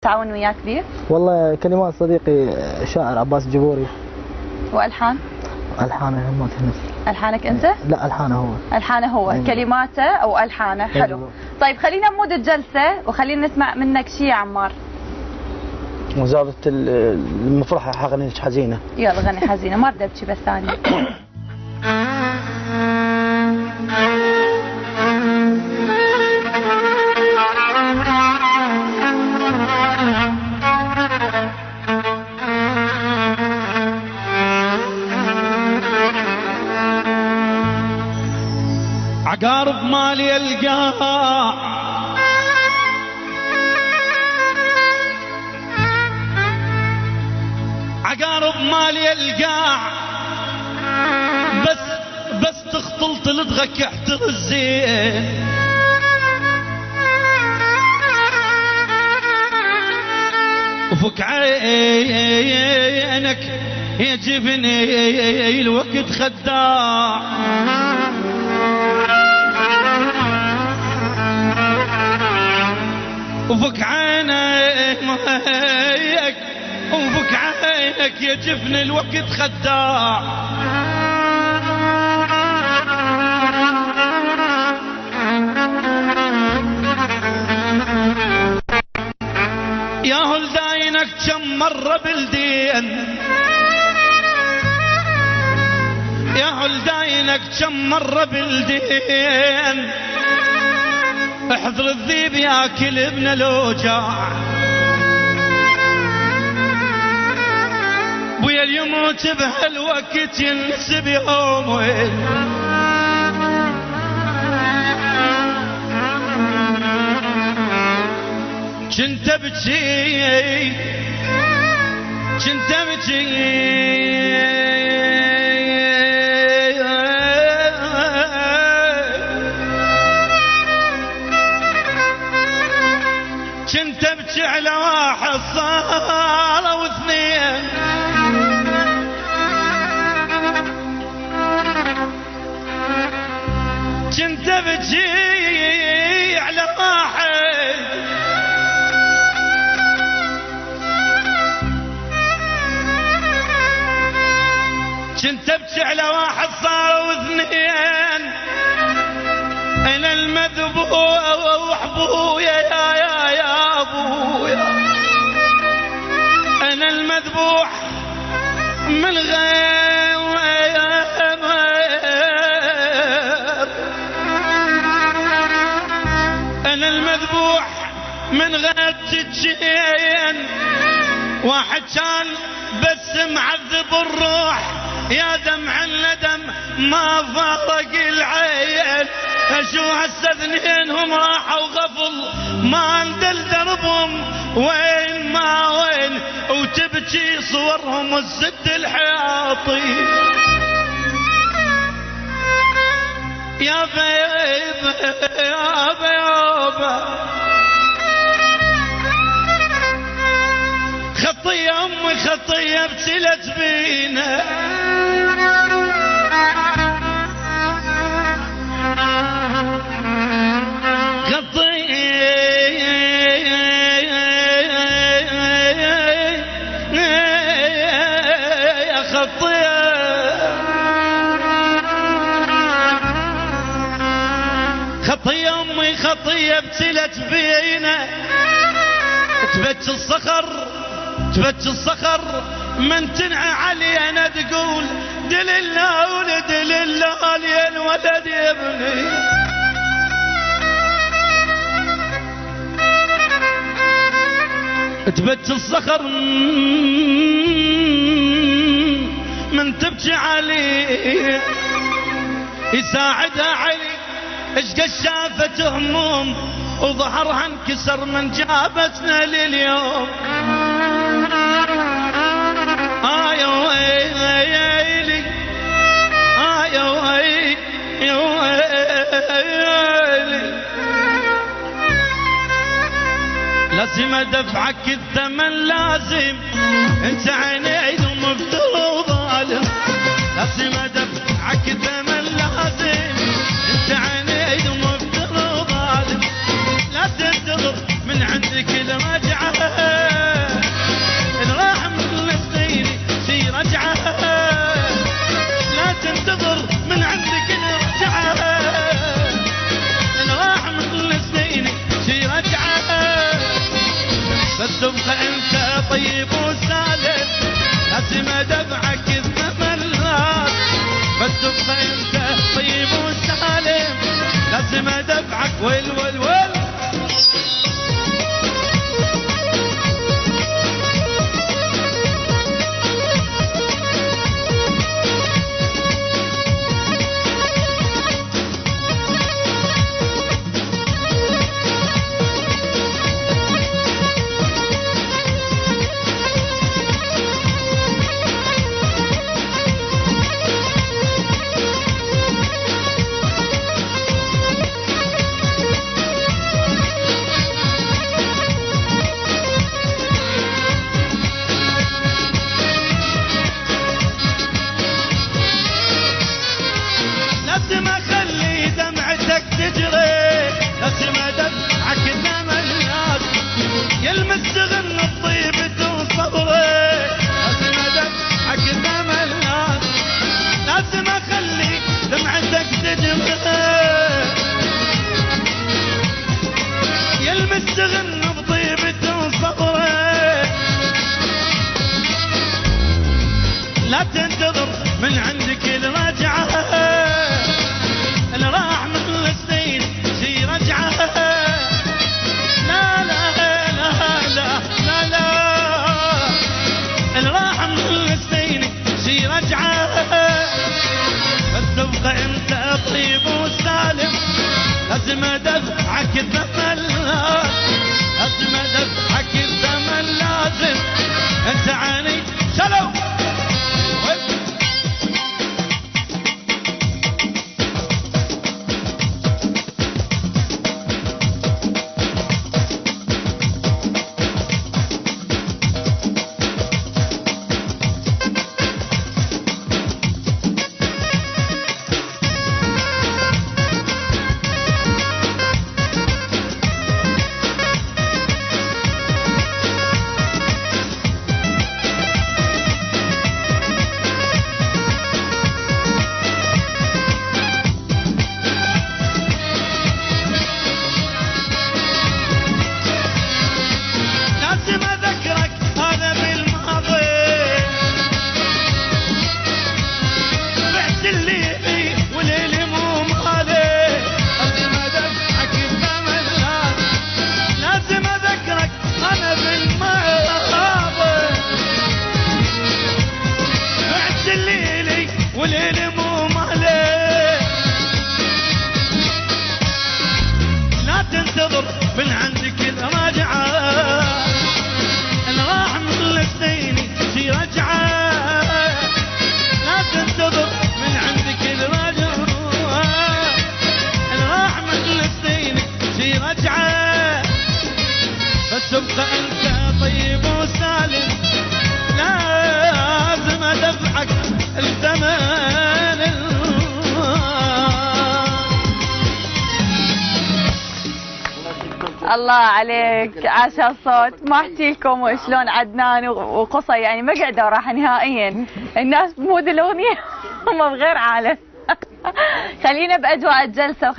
تعاون وياك به؟ والله كلمات صديقي شاعر عباس جبوري. والحان؟ الحانه ما تهمس. الحانك انت؟ لا الحانه هو. الحانه هو، أيوة. كلماته او الحانه، حلو. أيوة. طيب خلينا نمود الجلسه وخلينا نسمع منك شيء يا عمار. وزارة المفرحة حقني حزينة. يلا غني حزينه، ما بدي ابكي بس ثانيه. عقارب مالي القاع عقارب مالي القاع بس تخطلت لدغك احتر الزين. وفك عينك يجبني الوقت خداع. وفك عينك وفك عينك يا جفن الوقت خداع. يا هل داينك كم مرة بلدين، يا هل داينك كم مرة بلدين. احذر الذيب ياكل ابن الوجاع. ويا اليموت بهالوقت ينسب يومين. كنت ابكي كنت ابكي كنت ابكي على واحد صار واثنين. كنت ابكي على واحد كنت ابكي على واحد صار واثنين. انا المذبوح ابويا يا ابويا. انا المذبوح من غير انا المذبوح من غير تجين. واحد كان بس معذب الروح يا دمع الندم ما فارق العين. شو هسه اثنينهم راحوا غفل ما ندل دربهم وين ما وين. وتبكي صورهم والزد الحياطي. يا بيبا يا بيبا خطية امي خطية ابتلت بينا. خطية امي خطية ابتلت بينا. تبكي الصخر من تنعى علي انا تقول دل الله ولدل الله يا الولد يا ابني. تبكي الصخر من تبكي علي يساعدها علي. اشقد شافت هموم وظهرها انكسر من جابتنا لليوم. يا ويلي يا ويلي يا ويلي. لازم ادفعك الثمن لازم انت عيني ومفتوض ظالم. لازم ادفعك الثمن لازم انت عيني ومفتوض ظالم. لا تنتظر من عندك المرجعه تبقى انت طيب وسالم لازم ادفعك الثمنات. بس تبقى انت طيب وسالم لازم ادفعك ويل ويل ويل. لازم اخلي دمعتك تجري، لازم ادفعك الثمنات، يلمس غن بطيبته وصبري، لازم ادفعك الثمنات، لازم اخلي دمعتك تجري، يلمس غن بطيبته وصبري. لا تنتظر من عندك الرجعه، اللي راح من السنين شي رجعه. لا لا لا لا لا لا، اللي راح من السنين شي رجعه. بس تبقى انت طيب وسالم لازم ادفعك الثمن، لازم ادفعك الثمن، لازم انت عاني شلو. وليلي مو مالي، لا تنتظر من عندك الراجعة، اللي راح من السنين شي رجعة. لا تنتظر من عندك الراجعة، اللي راح من السنين شي رجعة. بس تبقى انت طيب وسالم لازم ادفعك الثمن. الله عليك، عاشا الصوت. ما احكي لكم شلون عدنان وقصي يعني ما قعدوا راح نهائيا، الناس بمود الاغنيه هم بغير عالم. خلينا باجواء الجلسه.